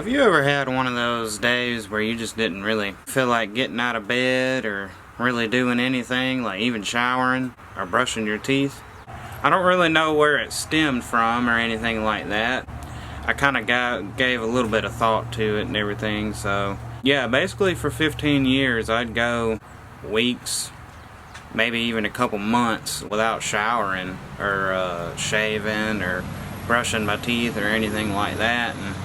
Have you ever had one of those days where you just didn't really feel like getting out of bed or really doing anything, like even showering or brushing your teeth? I don't really know where it stemmed from or anything like that. I kind of gave a little bit of thought to it and everything, so yeah, basically for 15 years I'd go weeks, maybe even a couple months without showering or shaving or brushing my teeth or anything like that. And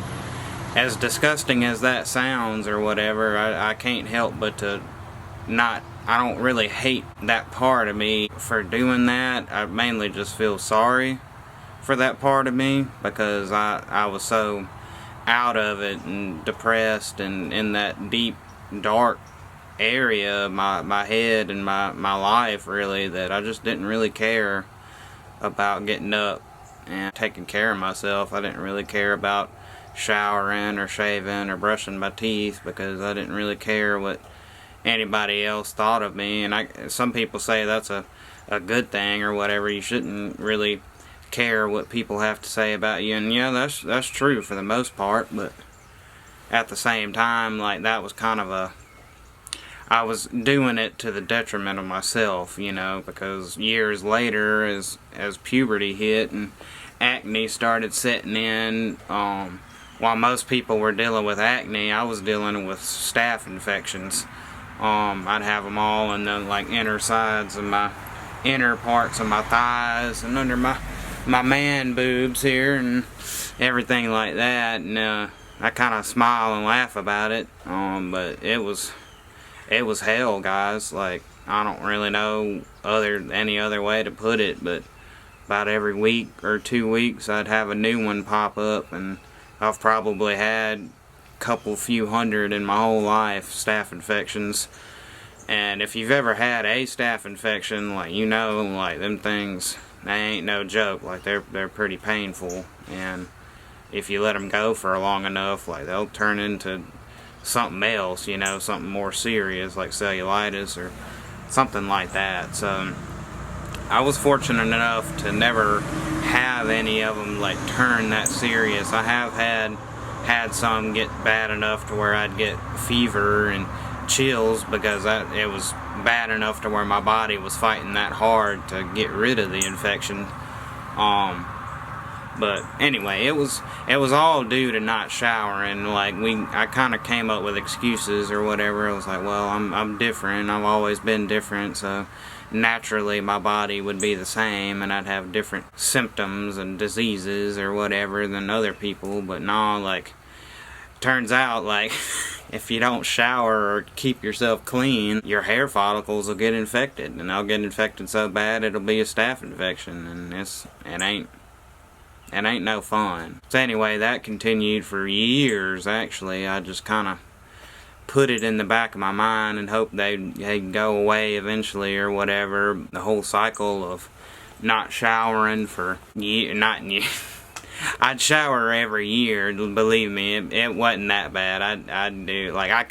as disgusting as that sounds or whatever, I can't help but to not, I don't really hate that part of me for doing that. I mainly just feel sorry for that part of me because I was so out of it and depressed and in that deep, dark area of my head and my life, really, that I just didn't really care about getting up and taking care of myself. I didn't really care about showering or shaving or brushing my teeth because I didn't really care what anybody else thought of me. And some people say that's a good thing or whatever. You shouldn't really care what people have to say about you, and yeah, that's true for the most part, but at the same time, like, that was kind of I was doing it to the detriment of myself, you know, because years later, as puberty hit and acne started setting in, while most people were dealing with acne, I was dealing with staph infections. I'd have them all in the, like, inner sides of my inner parts of my thighs and under my man boobs here and everything like that. And I kind of smile and laugh about it, but it was hell, guys. Like, I don't really know any other way to put it, but about every week or 2 weeks I'd have a new one pop up, and I've probably had a few hundred in my whole life, staph infections. And if you've ever had a staph infection, like, you know, like, them things, they ain't no joke. Like, they're pretty painful, and if you let them go for long enough, like, they'll turn into something else, you know, something more serious, like cellulitis or something like that. So I was fortunate enough to never have any of them, like, turn that serious. I have had some get bad enough to where I'd get fever and chills because it was bad enough to where my body was fighting that hard to get rid of the infection. But anyway, it was all due to not showering. Like, I kind of came up with excuses or whatever. I was like, well, I'm different. I've always been different, so naturally my body would be the same, and I'd have different symptoms and diseases or whatever than other people. But no, like, turns out, like, if you don't shower or keep yourself clean, your hair follicles will get infected, and they'll get infected so bad it'll be a staph infection, and it ain't no fun. So anyway, that continued for years. Actually, I just kind of put it in the back of my mind and hoped they'd go away eventually or whatever. The whole cycle of not showering for I'd shower every year, believe me, it wasn't that bad. I'd do, like,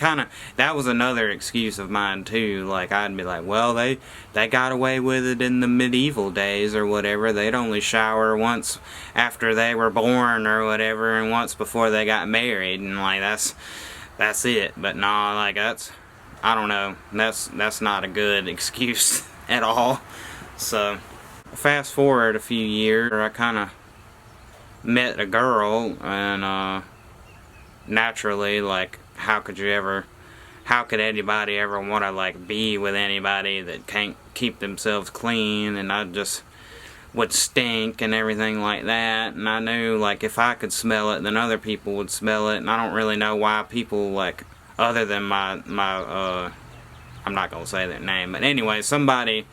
that was another excuse of mine too. Like, I'd be like, well, they got away with it in the medieval days or whatever. They'd only shower once after they were born or whatever, and once before they got married, and like, that's it. But no, like, I don't know, that's not a good excuse at all. So fast forward a few years, I kind of met a girl, and naturally, like, how could anybody ever want to, like, be with anybody that can't keep themselves clean? And I just would stink and everything like that, and I knew, like, if I could smell it, then other people would smell it. And I don't really know why people, like, other than my I'm not gonna say their name, but anyway, somebody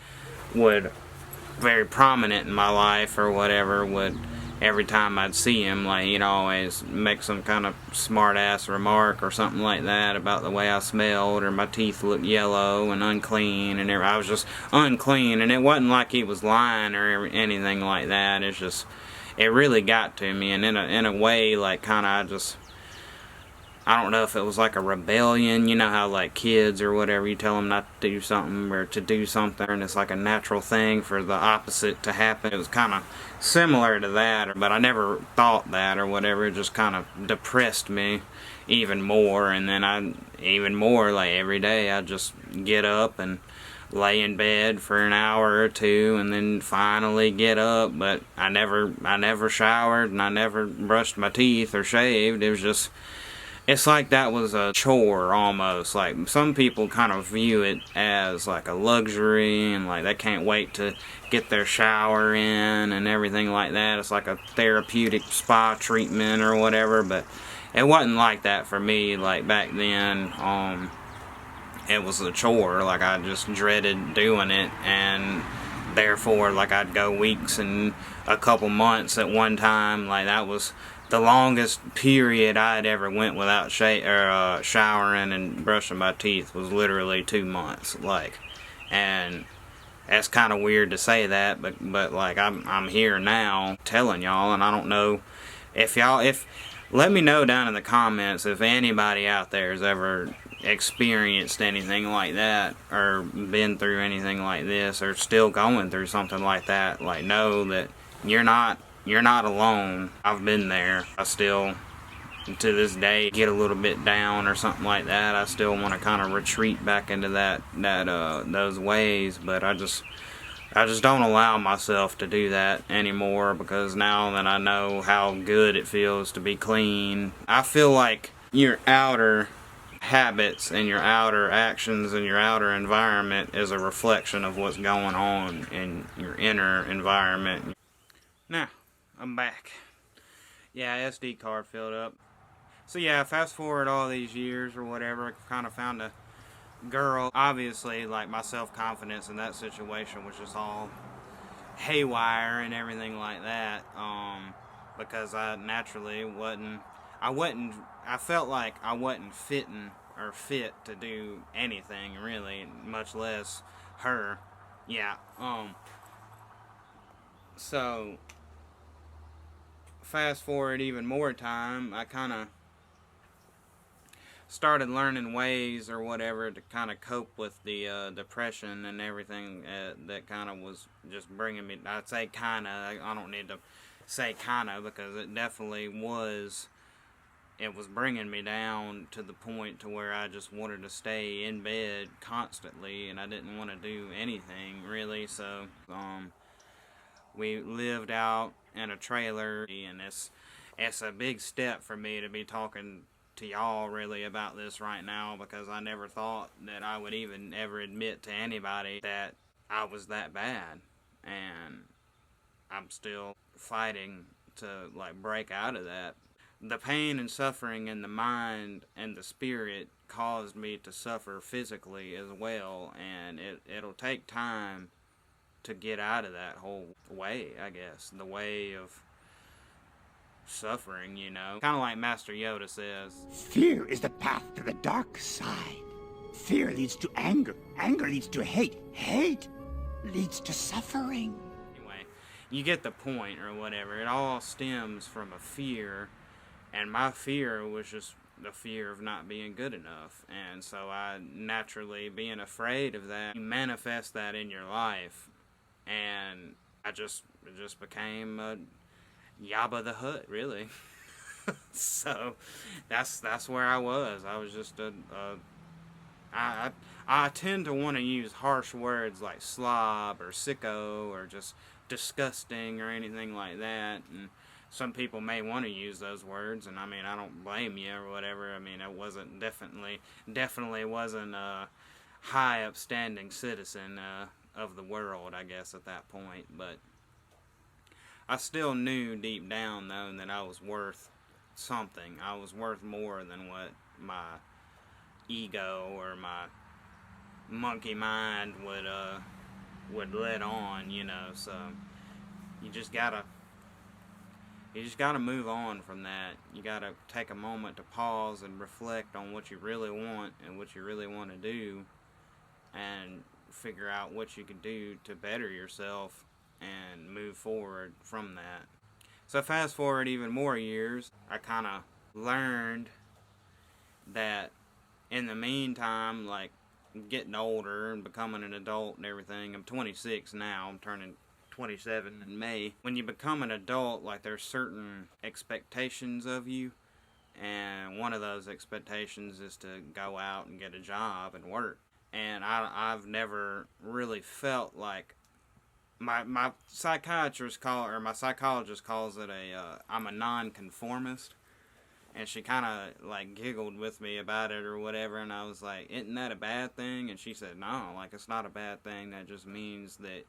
very prominent in my life or whatever would, every time I'd see him, like, he'd always make some kind of smart-ass remark or something like that about the way I smelled, or my teeth looked yellow and unclean, and I was just unclean. And it wasn't like he was lying or anything like that. It's just, it really got to me, and in a way, like, kind of, I don't know if it was like a rebellion. You know how like kids or whatever, you tell them not to do something or to do something, and it's like a natural thing for the opposite to happen. It was kind of similar to that, but I never thought that or whatever. It just kind of depressed me even more, and then even more, like every day I just get up and lay in bed for an hour or two and then finally get up, but I never showered and I never brushed my teeth or shaved. It was just, it's like that was a chore almost. Like some people kind of view it as like a luxury and like they can't wait to get their shower in and everything like that. It's like a therapeutic spa treatment or whatever, but it wasn't like that for me. Like back then, it was a chore. Like I just dreaded doing it, and therefore like I'd go weeks and a couple months at one time. Like that was the longest period I'd ever went without showering and brushing my teeth was literally 2 months. Like, and that's kind of weird to say that, but like I'm here now telling y'all, and I don't know if let me know down in the comments if anybody out there has ever experienced anything like that or been through anything like this or still going through something like that. Like, know that you're not alone. I've been there. I still to this day get a little bit down or something like that. I still want to kind of retreat back into those ways, but I just don't allow myself to do that anymore, because now that I know how good it feels to be clean, I feel like your outer habits and your outer actions and your outer environment is a reflection of what's going on in your inner environment. Now, I'm back. Yeah, SD card filled up. So yeah, fast forward all these years or whatever, I kind of found a girl. Obviously, like, my self-confidence in that situation was just all haywire and everything like that, because I naturally I felt like I wasn't fit to do anything really, much less her. Yeah. So fast forward even more time, I kind of started learning ways or whatever to kind of cope with the depression and everything that kind of was just bringing me. I'd say kind of. I don't need to say kind of, because it definitely was. It was bringing me down to the point to where I just wanted to stay in bed constantly, and I didn't want to do anything really. So we lived out in a trailer, and it's a big step for me to be talking to y'all really about this right now, because I never thought that I would even ever admit to anybody that I was that bad, and I'm still fighting to like break out of that. The pain and suffering in the mind and the spirit caused me to suffer physically as well, and it'll take time to get out of that whole way, I guess, the way of suffering, you know. Kind of like Master Yoda says, fear is the path to the dark side. Fear leads to anger. Anger leads to hate. Hate leads to suffering. Anyway, you get the point or whatever. It all stems from a fear, and my fear was just the fear of not being good enough. And so I naturally, being afraid of that, you manifest that in your life, and it just became a Yabba the Hutt, really. So that's where I was. I was just I tend to want to use harsh words like slob or sicko or just disgusting or anything like that, and some people may want to use those words, and I mean, I don't blame you or whatever. I mean, I wasn't definitely wasn't a high upstanding citizen of the world, I guess, at that point, but I still knew deep down, though, that I was worth something. I was worth more than what my ego or my monkey mind would let on, you know. So you just gotta move on from that. You gotta take a moment to pause and reflect on what you really want and what you really want to do, and figure out what you can do to better yourself and move forward from that. So fast forward even more years, I kind of learned that in the meantime, like, getting older and becoming an adult and everything, I'm 26 now, I'm turning 27 in May. When you become an adult, like, there's certain expectations of you, and one of those expectations is to go out and get a job and work. And I've never really felt like my psychiatrist my psychologist calls it I'm a nonconformist, and she kind of like giggled with me about it or whatever, and I was like, isn't that a bad thing? And she said, no, like, it's not a bad thing. That just means that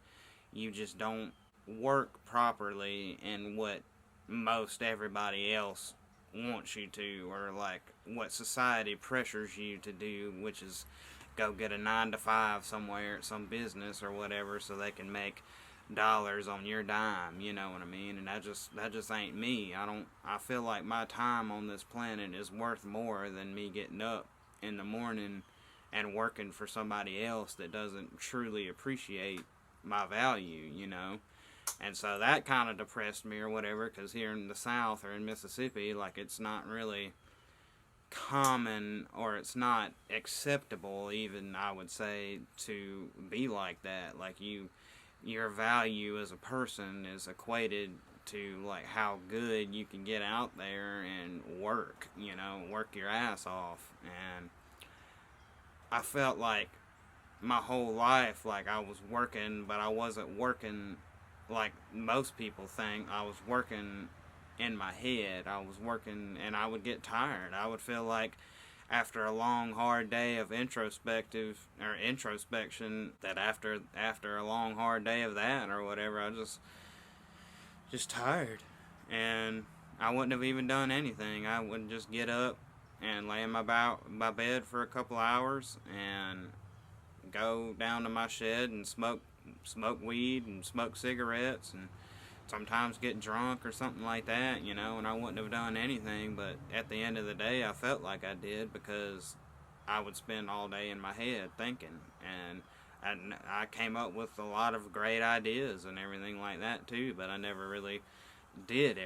you just don't work properly in what most everybody else wants you to, or like what society pressures you to do, which is go get a 9 to 5 somewhere at some business or whatever, so they can make dollars on your dime, you know what I mean? And that just ain't me. I feel like my time on this planet is worth more than me getting up in the morning and working for somebody else that doesn't truly appreciate my value, you know? And so that kind of depressed me or whatever, because here in the South or in Mississippi, like, it's not really common, or it's not acceptable even, I would say, to be like that. Like, your value as a person is equated to like how good you can get out there and work, you know, work your ass off. And I felt like my whole life, like, I was working, but I wasn't working like most people think. I was working in my head. I was working, and I would get tired. I would feel like after a long, hard day of introspection, that after a long, hard day of that or whatever, I just tired, and I wouldn't have even done anything. I would just get up and lay in my bed for a couple hours and go down to my shed and smoke weed and smoke cigarettes and sometimes get drunk or something like that, you know, and I wouldn't have done anything. But at the end of the day, I felt like I did, because I would spend all day in my head thinking, and I came up with a lot of great ideas and everything like that too, but I never really did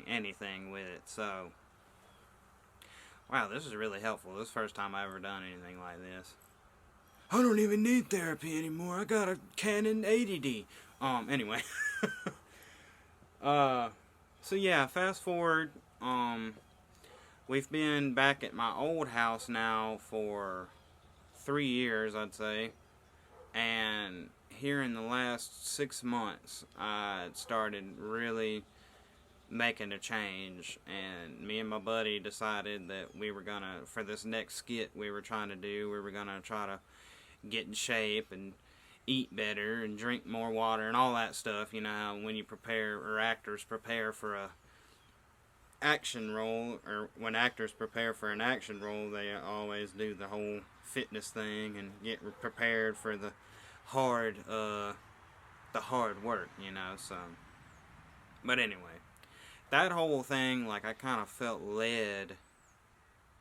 anything with it. So, wow, this is really helpful. This is the first time I've ever done anything like this. I don't even need therapy anymore. I got a Canon 80D. Anyway. So yeah, fast forward, we've been back at my old house now for 3 years, I'd say, and here in the last 6 months, I started really making a change, and me and my buddy decided that we were gonna, for this next skit we were trying to do, we were gonna try to get in shape and eat better and drink more water and all that stuff. You know how when you prepare, or actors prepare for a action role, or when actors prepare for an action role, they always do the whole fitness thing and get prepared for the hard work, you know. So, but anyway, that whole thing, like, I kind of felt led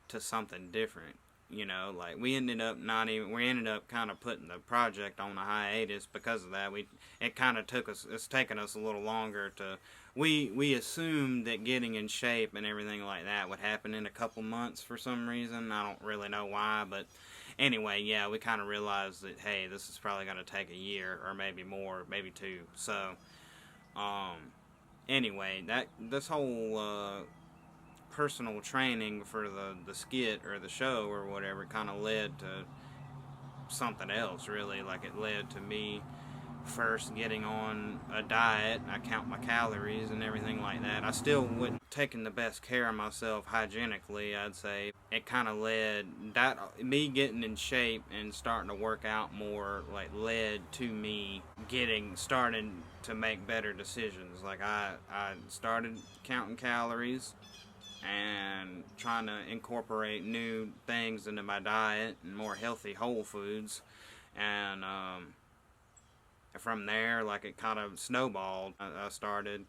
to something different. You know, like, we ended up kind of putting the project on a hiatus because of that. It's taken us a little longer to, we assumed that getting in shape and everything like that would happen in a couple months for some reason. I don't really know why, but anyway, yeah, we kind of realized that, hey, this is probably going to take a year, or maybe more, maybe 2. So, anyway, this whole, personal training for the skit or the show or whatever kind of led to something else, really. Like, it led to me first getting on a diet. I count my calories and everything like that. I still wasn't taking the best care of myself hygienically, I'd say. It kind of led, that me getting in shape and starting to work out more, like, led to me starting to make better decisions. Like, I started counting calories and trying to incorporate new things into my diet and more healthy whole foods. And from there, like, it kind of snowballed. I started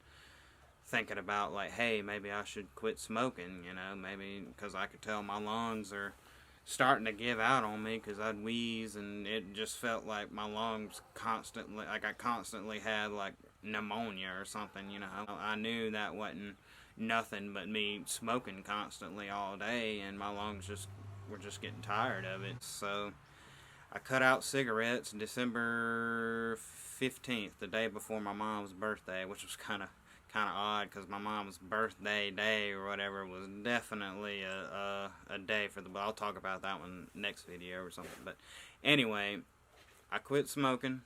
thinking about, like, hey, maybe I should quit smoking, you know, maybe, because I could tell my lungs are starting to give out on me, because I'd wheeze, and it just felt like my lungs constantly, like, I constantly had, like, pneumonia or something, you know. I knew that wasn't nothing but me smoking constantly all day, and my lungs just were just getting tired of it. So I cut out cigarettes December 15th, the day before my mom's birthday, which was kind of odd because my mom's birthday day or whatever was definitely a day for the, but I'll talk about that one next video or something. But anyway, I quit smoking.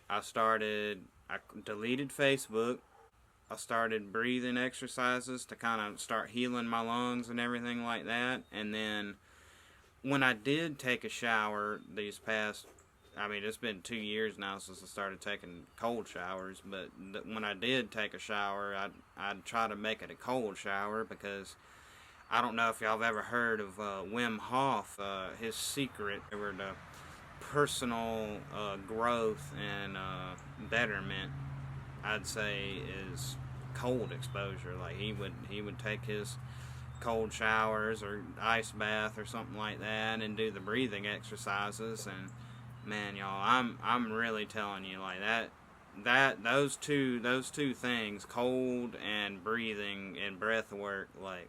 I deleted Facebook. I started breathing exercises to kind of start healing my lungs and everything like that. And then when I did take a shower these past, I mean, it's been 2 years now since I started taking cold showers, but when I did take a shower, I'd try to make it a cold shower because I don't know if y'all have ever heard of Wim Hof. His secret for the personal growth and betterment, I'd say, is cold exposure. Like he would take his cold showers or ice bath or something like that and do the breathing exercises. And man, y'all, I'm really telling you, like those two things, cold and breathing and breath work, like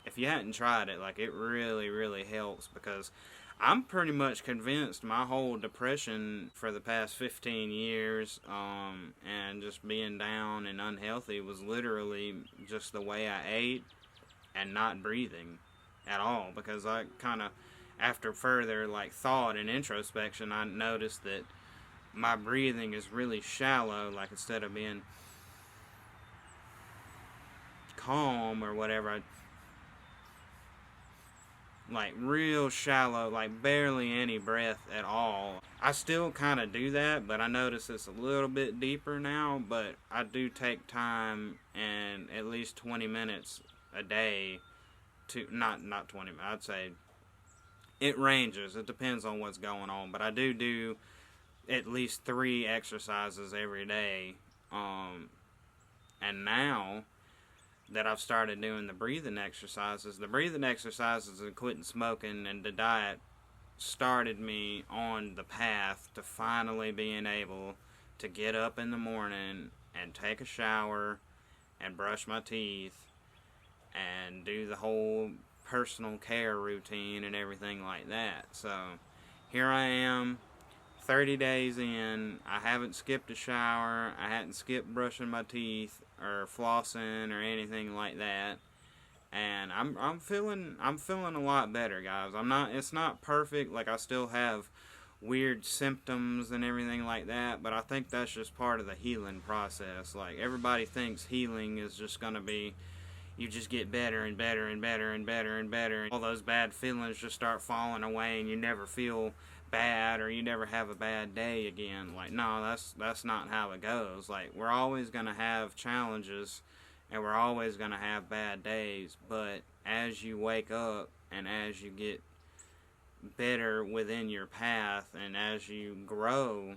if you hadn't tried it, like it really helps, because I'm pretty much convinced my whole depression for the past 15 years and just being down and unhealthy was literally just the way I ate and not breathing at all. Because I kind of, after further like thought and introspection, I noticed that my breathing is really shallow. Like instead of being calm or whatever, like real shallow, like barely any breath at all. I still kind of do that, but I notice it's a little bit deeper now. But I do take time and at least 20 minutes a day to, not 20, I'd say it ranges, it depends on what's going on, but I do at least 3 exercises every day. And now that I've started doing the breathing exercises and quitting smoking, and the diet started me on the path to finally being able to get up in the morning and take a shower and brush my teeth and do the whole personal care routine and everything like that. So here I am, 30 days in. I haven't skipped a shower. I hadn't skipped brushing my teeth or flossing or anything like that. And I'm feeling a lot better, guys. It's not perfect. Like I still have weird symptoms and everything like that, but I think that's just part of the healing process. Like everybody thinks healing is just gonna be, you just get better and better and better and better and better, and all those bad feelings just start falling away and you never feel bad or you never have a bad day again. Like, no, that's not how it goes. Like, we're always going to have challenges and we're always going to have bad days, but as you wake up and as you get better within your path and as you grow,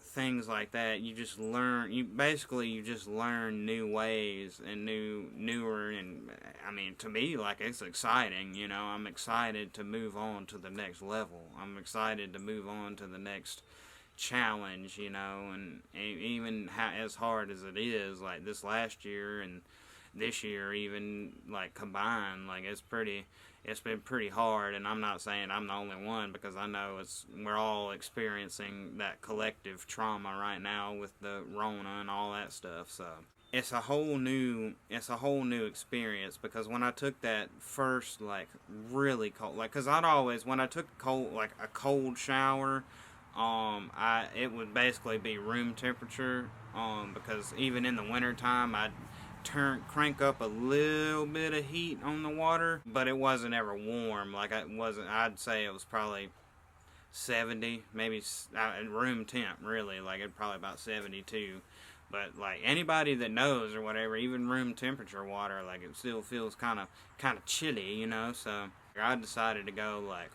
things like that, you just learn, you just learn new ways and newer, and I mean, to me, like, it's exciting, you know. I'm excited to move on to the next level. I'm excited to move on to the next challenge, you know. And even as hard as it is, like this last year and this year even, like combined, like it's been pretty hard. And I'm not saying I'm the only one, because I know we're all experiencing that collective trauma right now with the Rona and all that stuff. So it's a whole new experience, because when I took that first, like, really cold, like, because I'd always, when I took a cold shower, it would basically be room temperature, because even in the wintertime I'd crank up a little bit of heat on the water, but it wasn't ever warm. Like, I'd say it was probably 70, maybe room temp, really. Like, it'd probably about 72. But like anybody that knows or whatever, even room temperature water, like, it still feels kind of chilly, you know. So I decided to go like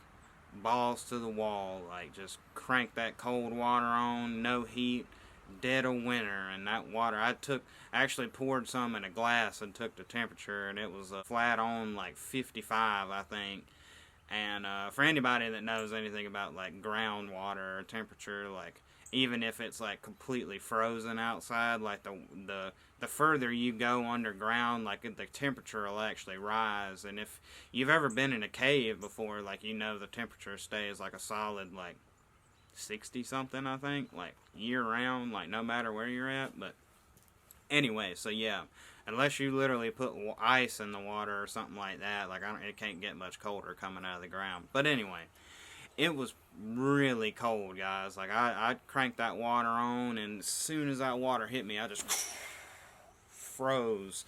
balls to the wall, like just crank that cold water on, no heat, dead of winter. And that water, I actually poured some in a glass and took the temperature, and it was flat on like 55, I think. And for anybody that knows anything about like groundwater or temperature, like even if it's like completely frozen outside, like the further you go underground, like the temperature will actually rise. And if you've ever been in a cave before, like, you know, the temperature stays like a solid like 60 something, I think, like year round, like no matter where you're at. But anyway, so yeah, unless you literally put ice in the water or something like that, like it can't get much colder coming out of the ground. But anyway, it was really cold, guys. Like, I cranked that water on, and as soon as that water hit me, I just froze.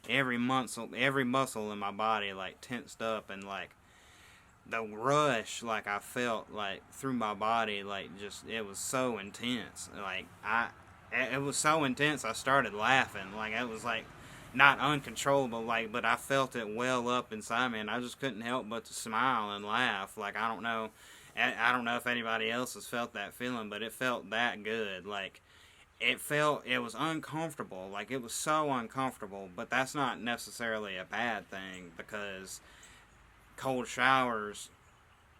Every muscle in my body, like, tensed up, and, like, the rush, like, I felt, like, through my body, like, just, it was so intense. Like, it was so intense, I started laughing. Like, it was, like, not uncontrollable, like, but I felt it well up inside me, and I just couldn't help but to smile and laugh. Like, I don't know if anybody else has felt that feeling, but it felt that good. Like, it was uncomfortable. Like, it was so uncomfortable, but that's not necessarily a bad thing, because cold showers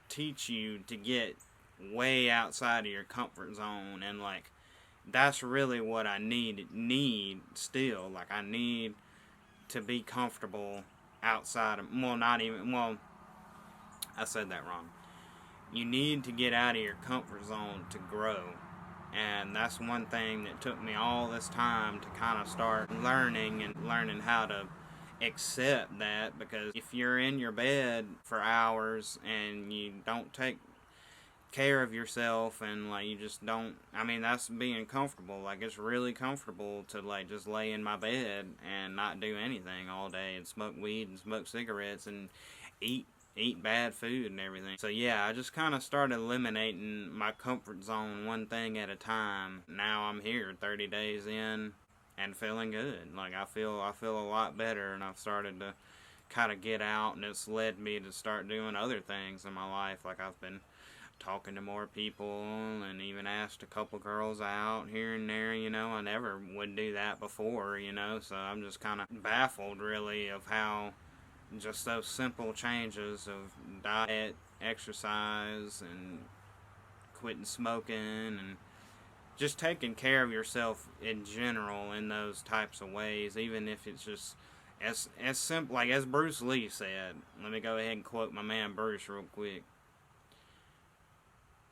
teach you to get way outside of your comfort zone, and, like, that's really what I need still. Like, I need to be comfortable outside of, I said that wrong. You need to get out of your comfort zone to grow. And that's one thing that took me all this time to kind of start learning how to accept that, because if you're in your bed for hours and you don't take care of yourself, and like you just don't, I mean, that's being comfortable. Like, it's really comfortable to like just lay in my bed and not do anything all day and smoke weed and smoke cigarettes and eat bad food and everything. So yeah, I just kind of started eliminating my comfort zone one thing at a time. Now I'm here 30 days in and feeling good. Like, I feel a lot better, and I've started to kind of get out, and it's led me to start doing other things in my life. Like, I've been talking to more people, and even asked a couple girls out here and there. You know, I never would do that before, you know, so I'm just kind of baffled really of how just those simple changes of diet, exercise, and quitting smoking, and just taking care of yourself in general in those types of ways, even if it's just as simple, like as Bruce Lee said. Let me go ahead and quote my man Bruce real quick.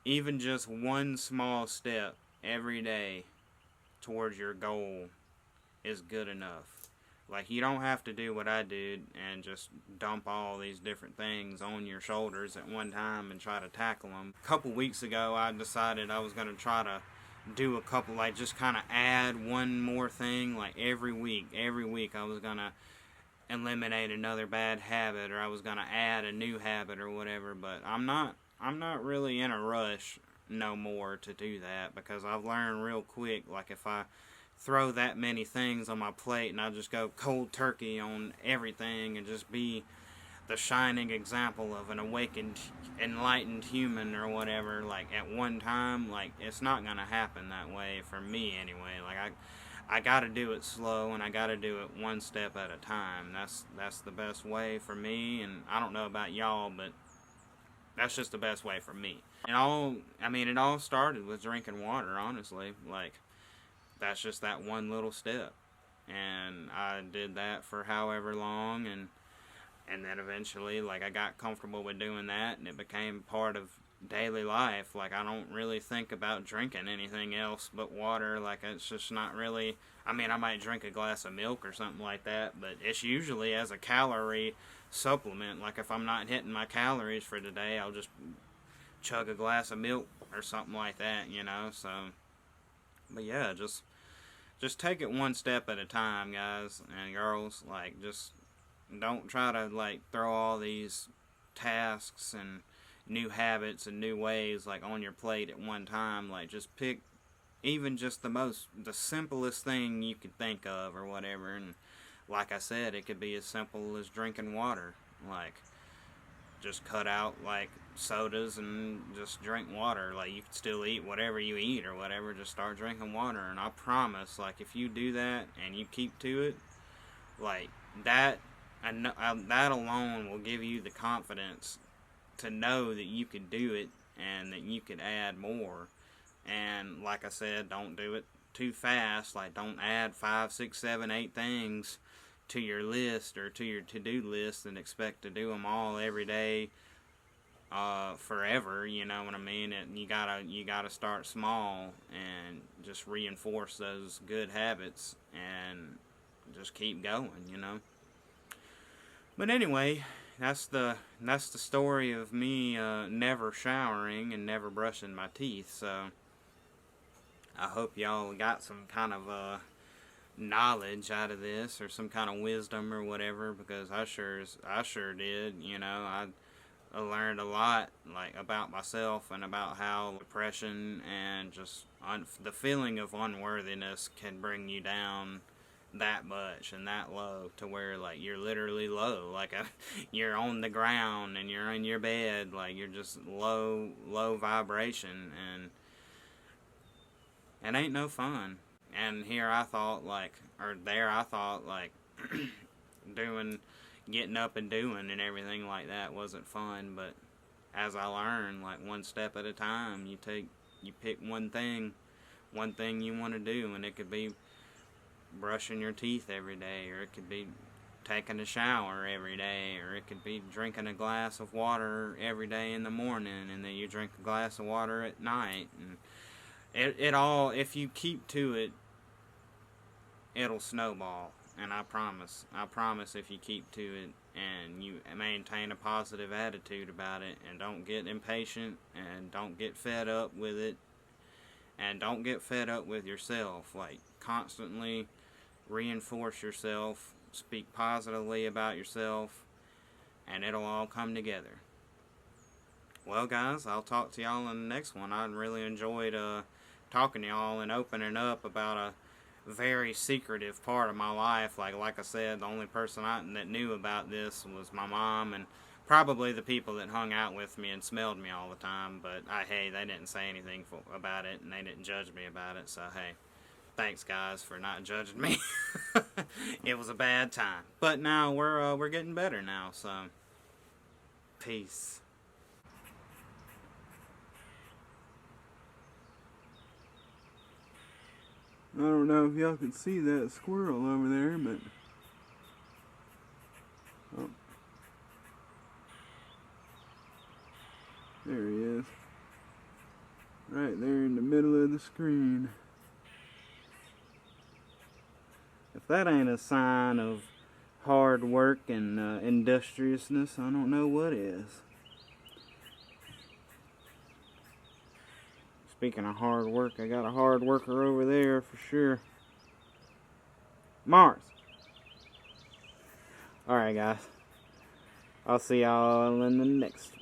Even just one small step every day towards your goal is good enough. Like, you don't have to do what I did and just dump all these different things on your shoulders at one time and try to tackle them. A couple weeks ago, I decided I was going to try to do a couple, like, just kind of add one more thing, like every week. Every week I was going to eliminate another bad habit, or I was going to add a new habit or whatever. But I'm not really in a rush no more to do that, because I've learned real quick, like, if I throw that many things on my plate and I just go cold turkey on everything and just be the shining example of an awakened, enlightened human or whatever, like, at one time, like, it's not gonna happen that way for me anyway. Like, I gotta do it slow, and I gotta do it one step at a time. That's the best way for me, and I don't know about y'all, but that's just the best way for me. It all started with drinking water, honestly. Like, that's just that one little step, and I did that for however long, and then eventually, like, I got comfortable with doing that, and it became part of daily life. Like, I don't really think about drinking anything else but water. Like, it's just not really, I mean, I might drink a glass of milk or something like that, but it's usually as a calorie supplement. Like, if I'm not hitting my calories for today, I'll just chug a glass of milk or something like that, you know. So, but yeah, just take it one step at a time, guys and girls. Like, just don't try to, like, throw all these tasks and new habits and new ways, like, on your plate at one time. Like, just pick even just the simplest thing you could think of or whatever. And like I said, it could be as simple as drinking water. Like, just cut out, like, sodas and just drink water. Like, you can still eat whatever you eat or whatever, just start drinking water. And I promise, like, if you do that and you keep to it, like, that alone will give you the confidence to know that you could do it and that you could add more. And like I said, don't do it too fast. Like, don't add 5, 6, 7, 8 things to your list or to your to-do list and expect to do them all every day forever. You know what I mean? You gotta start small and just reinforce those good habits and just keep going, you know. But anyway, that's the story of me never showering and never brushing my teeth. So I hope y'all got some kind of knowledge out of this, or some kind of wisdom or whatever, because I sure did. You know, I learned a lot, like, about myself and about how depression and just the feeling of unworthiness can bring you down that much and that low, to where, like, you're literally low, like you're on the ground and you're in your bed, like, you're just low vibration, and it ain't no fun. And here I thought, like, or there I thought, like, getting up and doing and everything like that wasn't fun. But as I learned, like, one step at a time, you pick one thing you want to do, and it could be brushing your teeth every day, or it could be taking a shower every day, or it could be drinking a glass of water every day in the morning, and then you drink a glass of water at night. And it all, if you keep to it, it'll snowball. And I promise if you keep to it and you maintain a positive attitude about it, and don't get impatient, and don't get fed up with it, and don't get fed up with yourself. Like, constantly reinforce yourself, speak positively about yourself, and it'll all come together. Well, guys, I'll talk to y'all in the next one. I really enjoyed talking to y'all and opening up about a very secretive part of my life. Like I said, the only person that knew about this was my mom, and probably the people that hung out with me and smelled me all the time. But hey, they didn't say anything about it, and they didn't judge me about it. So hey, thanks, guys, for not judging me. It was a bad time, but now we're getting better now. So peace. I don't know if y'all can see that squirrel over there, but oh, there he is, right there in the middle of the screen. If that ain't a sign of hard work and industriousness, I don't know what is. Speaking of hard work, I got a hard worker over there for sure. Mars. Alright, guys. I'll see y'all in the next one.